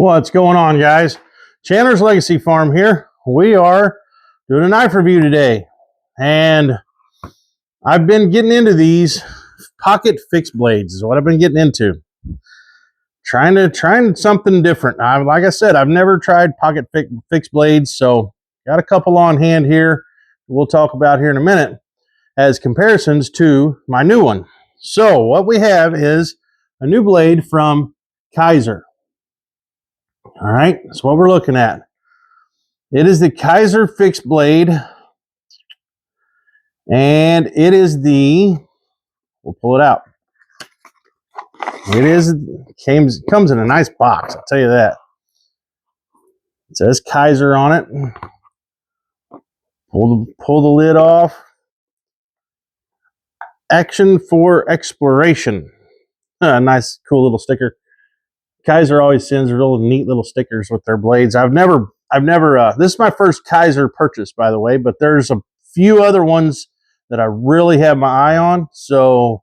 What's going on, guys? Chandler's Legacy Farm here. We are doing a knife review today, and I've been getting into these pocket fixed blades is what I've been getting into. Trying something different. Like I said, I've never tried pocket fixed blades, so got a couple on hand here we'll talk about here in a minute as comparisons to my new one. So what we have is a new blade from KIZER. All right, that's what we're looking at. It is the KIZER fixed blade, and it is we'll pull it out. Comes in a nice box, I'll tell you that. It says KIZER on it. Pull the lid off. Action for exploration. Nice, cool little sticker. KIZER always sends real neat little stickers with their blades. I've never, this is my first KIZER purchase, by the way, but there's a few other ones that I really have my eye on. So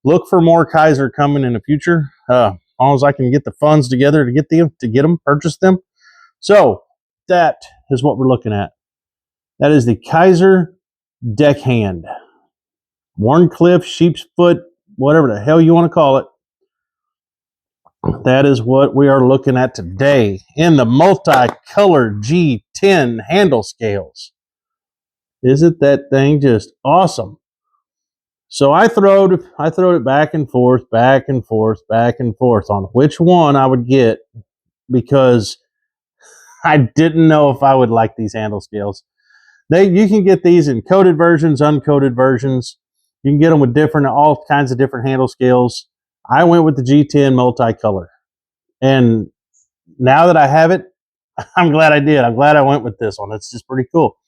look for more KIZER coming in the future. As long as I can get the funds together to get them, purchase them. So that is what we're looking at. That is the KIZER DECKHAND. Warncliffe, sheep's foot, whatever the hell you want to call it. That is what we are looking at today in the multicolored G10 handle scales. Isn't that thing just awesome? So I throwed it back and forth on which one I would get, because I didn't know if I would like these handle scales. You can get these in coated versions, uncoated versions. You can get them with all kinds of different handle scales. I went with the G10 multicolor, and now that I have it, I'm glad I did. I'm glad I went with this one. It's just pretty cool.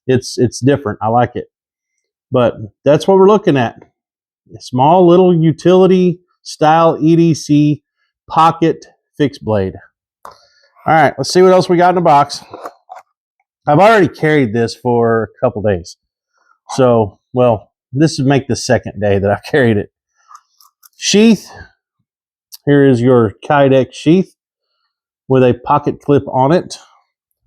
It's different. I like it. But that's what we're looking at. A small little utility style EDC pocket fixed blade. All right, let's see what else we got in the box. I've already carried this for a couple days. So, well, this would make the second day that I've carried it. Sheath. Here is your Kydex sheath with a pocket clip on it.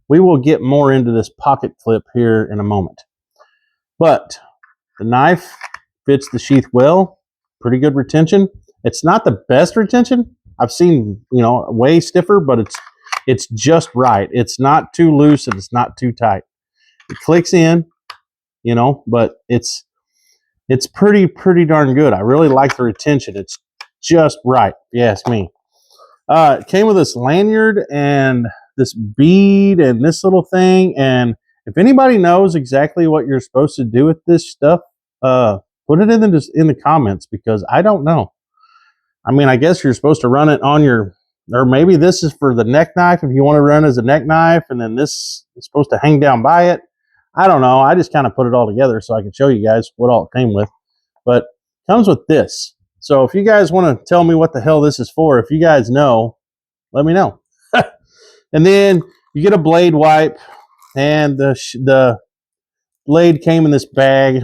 We will get more into this pocket clip here in a moment. But the knife fits the sheath well. Pretty good retention. It's not the best retention. I've seen, way stiffer, but it's just right. It's not too loose and it's not too tight. It clicks in, but it's pretty darn good. I really like the retention. It's just right, if you ask me. It came with this lanyard and this bead and this little thing. And if anybody knows exactly what you're supposed to do with this stuff, put it in the comments, because I don't know. I mean, I guess you're supposed to run it on or maybe this is for the neck knife if you want to run as a neck knife, and then this is supposed to hang down by it. I don't know. I just kind of put it all together so I can show you guys what all it came with. But it comes with this. So if you guys want to tell me what the hell this is for, if you guys know, let me know. And then you get a blade wipe, and the blade came in this bag.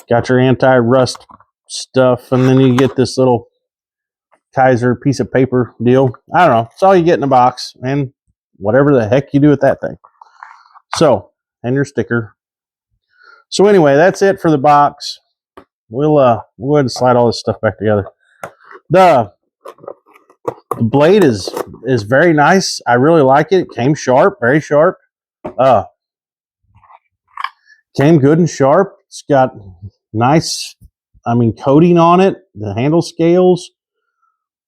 Got your anti-rust stuff, and then you get this little KIZER piece of paper deal. I don't know. It's all you get in a box, and whatever the heck you do with that thing. So, and your sticker. So anyway, that's it for the box. We'll go ahead and slide all this stuff back together. The blade is very nice. I really like it. It came sharp, very sharp. Came good and sharp. It's got nice, coating on it. The handle scales.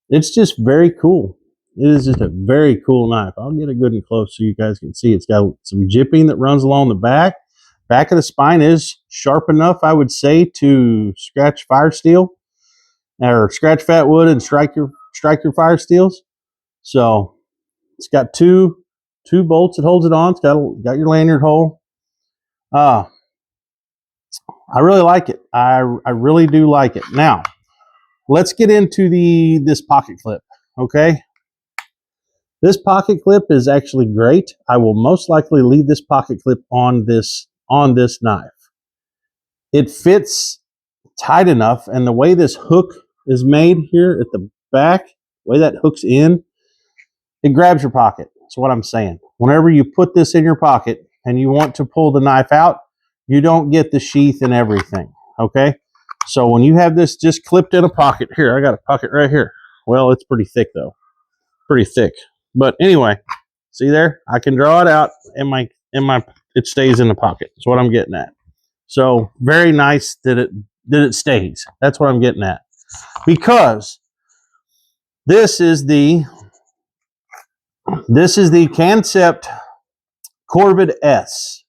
It's just very cool. It is just a very cool knife. I'll get it good and close so you guys can see. It's got some jipping that runs along the back. Back of the spine is sharp enough, I would say, to scratch fire steel, or scratch fat wood and strike your fire steels. So it's got two bolts that holds it on. It's got your lanyard hole. I really like it. I really do like it. Now, let's get into this pocket clip. Okay. This pocket clip is actually great. I will most likely leave this pocket clip on this knife. It fits tight enough, and the way this hook is made here at the back, the way that hooks in, it grabs your pocket. That's what I'm saying. Whenever you put this in your pocket and you want to pull the knife out, you don't get the sheath and everything, okay? So when you have this just clipped in a pocket, here, I got a pocket right here. Well, it's pretty thick though, pretty thick. But anyway, see there? I can draw it out and it stays in the pocket. That's what I'm getting at. So very nice that it stays. That's what I'm getting at. Because this is the Concept Corvid S.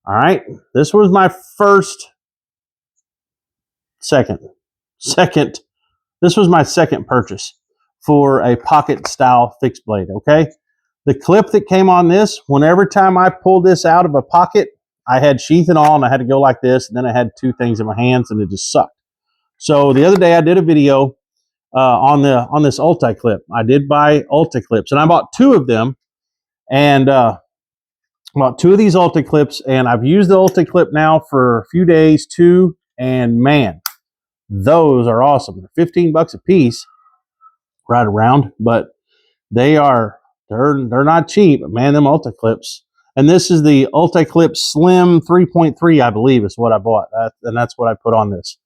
All right. This was my this was my second purchase for a pocket style fixed blade. Okay. The clip that came on this, whenever time I pulled this out of a pocket, I had sheath and all, and I had to go like this, and then I had two things in my hands, and it just sucked. So the other day I did a video on this Ulti clip. I did buy Ulti clips, and I bought two of them, and bought two of these Ulti clips, and I've used the Ulti clip now for a few days too, and man, those are awesome. They're 15 bucks a piece, right around, but they're not cheap. But man, them Ulti clips. And this is the Ulti Clip Slim 3.3, I believe, is what I bought, and that's what I put on this.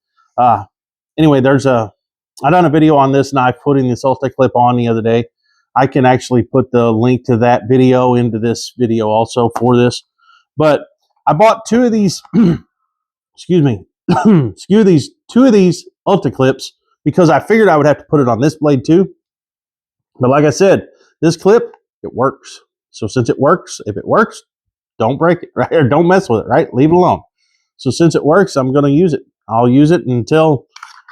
Anyway, I done a video on this knife, putting this Ulti Clip on the other day. I can actually put the link to that video into this video also for this. But I bought two of these, excuse me, two of these Ulti Clips because I figured I would have to put it on this blade too. But like I said, this clip, it works. So since it works, if it works, don't break it, right? Or don't mess with it, right? Leave it alone. So since it works, I'm going to use it. I'll use it until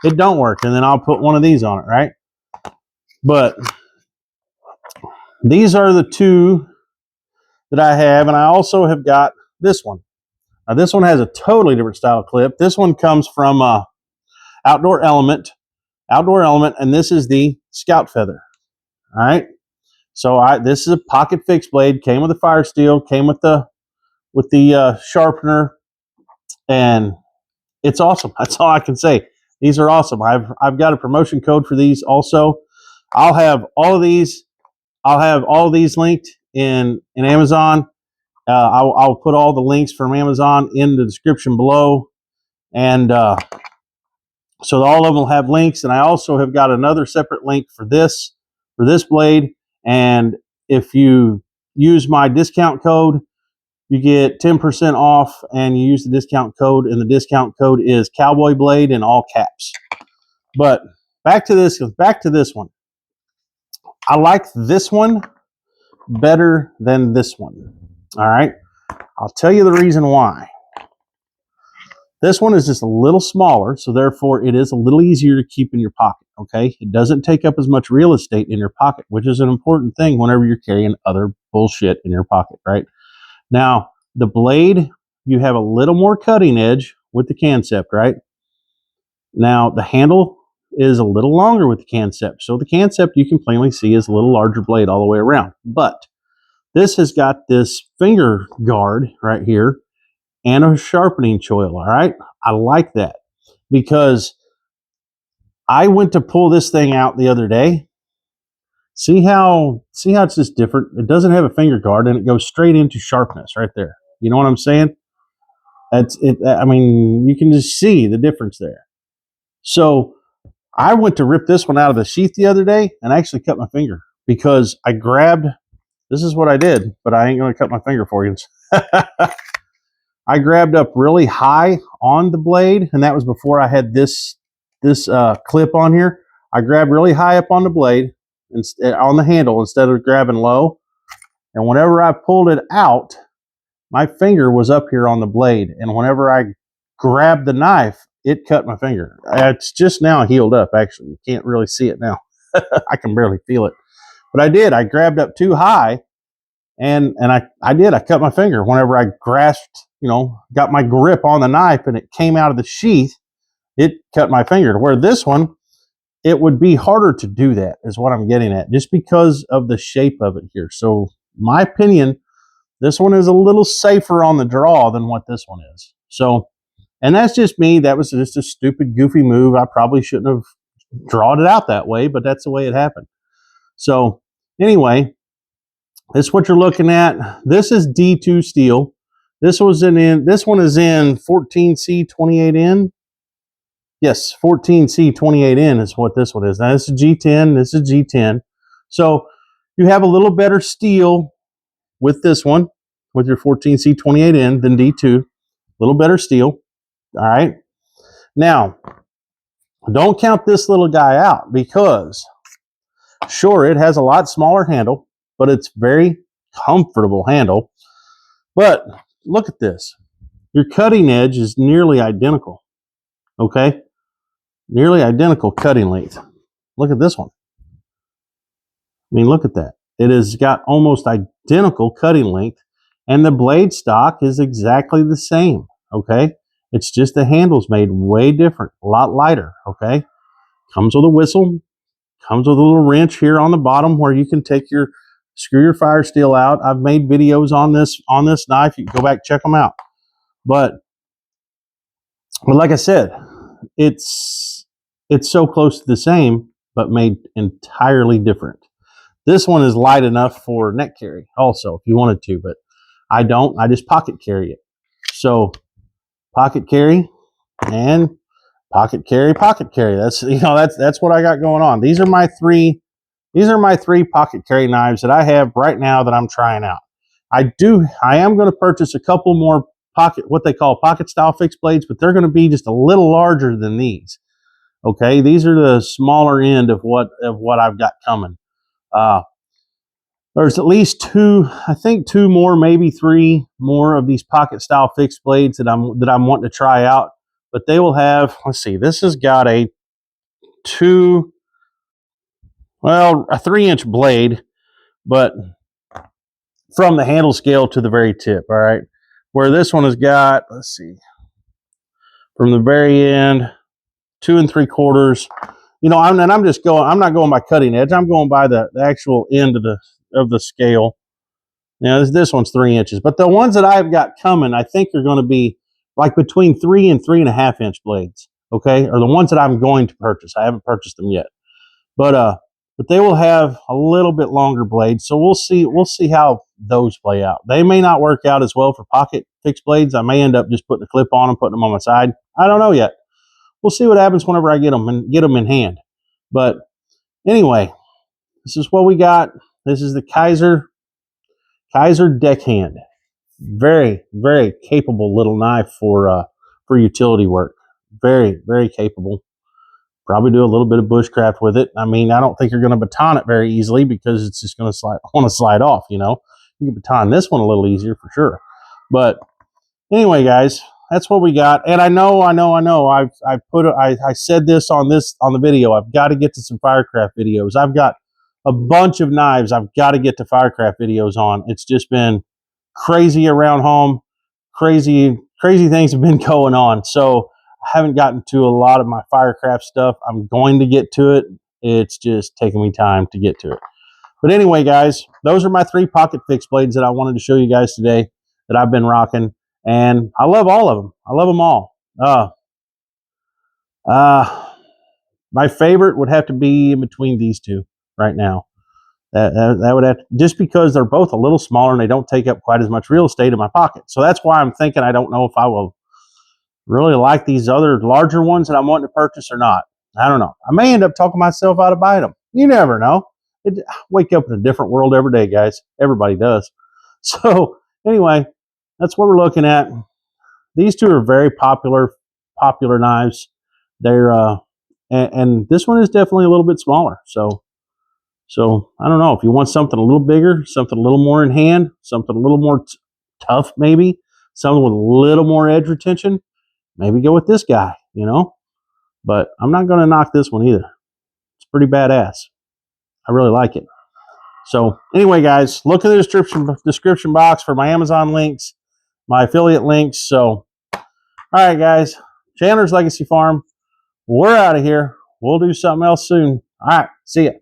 it don't work, and then I'll put one of these on it, right? But these are the two that I have, and I also have got this one. Now this one has a totally different style clip. This one comes from Outdoor Element, and this is the Scout Feather. All right. So this is a pocket fixed blade. Came with the fire steel. Came with the sharpener, and it's awesome. That's all I can say. These are awesome. I've got a promotion code for these also. I'll have all of these linked in Amazon. I'll put all the links from Amazon in the description below, and so all of them will have links. And I also have got another separate link for this blade. And if you use my discount code, you get 10% off, and you use the discount code, and the discount code is COWBOYBLADE in all caps. But back to this one. I like this one better than this one. All right. I'll tell you the reason why. This one is just a little smaller, so therefore it is a little easier to keep in your pocket, okay? It doesn't take up as much real estate in your pocket, which is an important thing whenever you're carrying other bullshit in your pocket, right? Now, the blade, you have a little more cutting edge with the Concept, right? Now, the handle is a little longer with the Concept. So the Concept, you can plainly see, is a little larger blade all the way around. But this has got this finger guard right here and a sharpening choil, all right? I like that because I went to pull this thing out the other day. See how it's just different? It doesn't have a finger guard, and it goes straight into sharpness right there. You know what I'm saying? That's it. I mean, you can just see the difference there. So I went to rip this one out of the sheath the other day and I actually cut my finger because I grabbed, this is what I did, but I ain't going to cut my finger for you. I grabbed up really high on the blade, and that was before I had this clip on here. I grabbed really high up on the blade, on the handle, instead of grabbing low. And whenever I pulled it out, my finger was up here on the blade. And whenever I grabbed the knife, it cut my finger. It's just now healed up, actually. You can't really see it now. I can barely feel it. But I did. I grabbed up too high, and I cut my finger. Whenever I grasped, got my grip on the knife and it came out of the sheath, it cut my finger. Where this one, it would be harder to do that, is what I'm getting at, just because of the shape of it here. So, my opinion, this one is a little safer on the draw than what this one is. So, and that's just me. That was just a stupid, goofy move. I probably shouldn't have drawn it out that way, but that's the way it happened. So, anyway, This is what you're looking at. This is D2 steel. This one is in 14C28N. Yes, 14C28N is what this one is. Now this is G10, this is G10. So you have a little better steel with this one, with your 14C28N than D2. A little better steel. All right. Now, don't count this little guy out, because sure, it has a lot smaller handle, but it's very comfortable handle. But look at this. Your cutting edge is nearly identical. Okay? Nearly identical cutting length. Look at this one. I mean, look at that. It has got almost identical cutting length, and the blade stock is exactly the same. Okay? It's just the handle's made way different, a lot lighter. Okay? Comes with a whistle, comes with a little wrench here on the bottom where you can screw your fire steel out. I've made videos on this knife. You can go back, check them out. But like I said, it's so close to the same, but made entirely different. This one is light enough for neck carry also, if you wanted to, but I don't. I just pocket carry it. So pocket carry and pocket carry. That's what I got going on. These are my three pocket carry knives that I have right now that I'm trying out. I am going to purchase a couple more what they call pocket style fixed blades, but they're going to be just a little larger than these. Okay, these are the smaller end of what I've got coming. There's at least two more, maybe three more of these pocket style fixed blades that I'm wanting to try out. But they will have, let's see, this has got a 3-inch blade, but from the handle scale to the very tip. All right, where this one has got, let's see, from the very end, 2 3/4. I'm not going by cutting edge. I'm going by the actual end of the scale. Now this one's 3 inches, but the ones that I've got coming, I think are going to be like between 3 and 3.5 inch blades. Okay, or the ones that I'm going to purchase. I haven't purchased them yet, but they will have a little bit longer blades. So we'll see how those play out. They may not work out as well for pocket fixed blades. I may end up just putting a clip on them, putting them on my side. I don't know yet. We'll see what happens whenever I get them in hand. But anyway, this is what we got. This is the KIZER DECKHAND. Very, very capable little knife for utility work. Very, very capable. Probably do a little bit of bushcraft with it. I mean, I don't think you're going to baton it very easily because it's just going to slide off. You can baton this one a little easier for sure. But anyway, guys, that's what we got. And I know. I said this on the video. I've got to get to some Firecraft videos. I've got a bunch of knives I've got to get to Firecraft videos on. It's just been crazy around home. Crazy things have been going on. So I haven't gotten to a lot of my Firecraft stuff. I'm going to get to it. It's just taking me time to get to it. But anyway, guys, those are my 3 pocket fixed blades that I wanted to show you guys today that I've been rocking. And I love all of them. I love them all. My favorite would have to be in between these two right now. That would have to, just because they're both a little smaller and they don't take up quite as much real estate in my pocket. So that's why I'm thinking I don't know if I will really like these other larger ones that I'm wanting to purchase or not. I don't know. I may end up talking myself out of buying them. You never know. I wake up in a different world every day, guys. Everybody does. So anyway, that's what we're looking at. These two are very popular knives. They're and this one is definitely a little bit smaller. So I don't know, if you want something a little bigger, something a little more in hand, something a little more tough, maybe something with a little more edge retention, maybe go with this guy. But I'm not going to knock this one either. It's pretty badass. I really like it. So anyway, guys, look in the description box for my Amazon links, my affiliate links. So all right, guys, Chandler's Legacy Farm, we're out of here. We'll do something else soon. All right, see ya.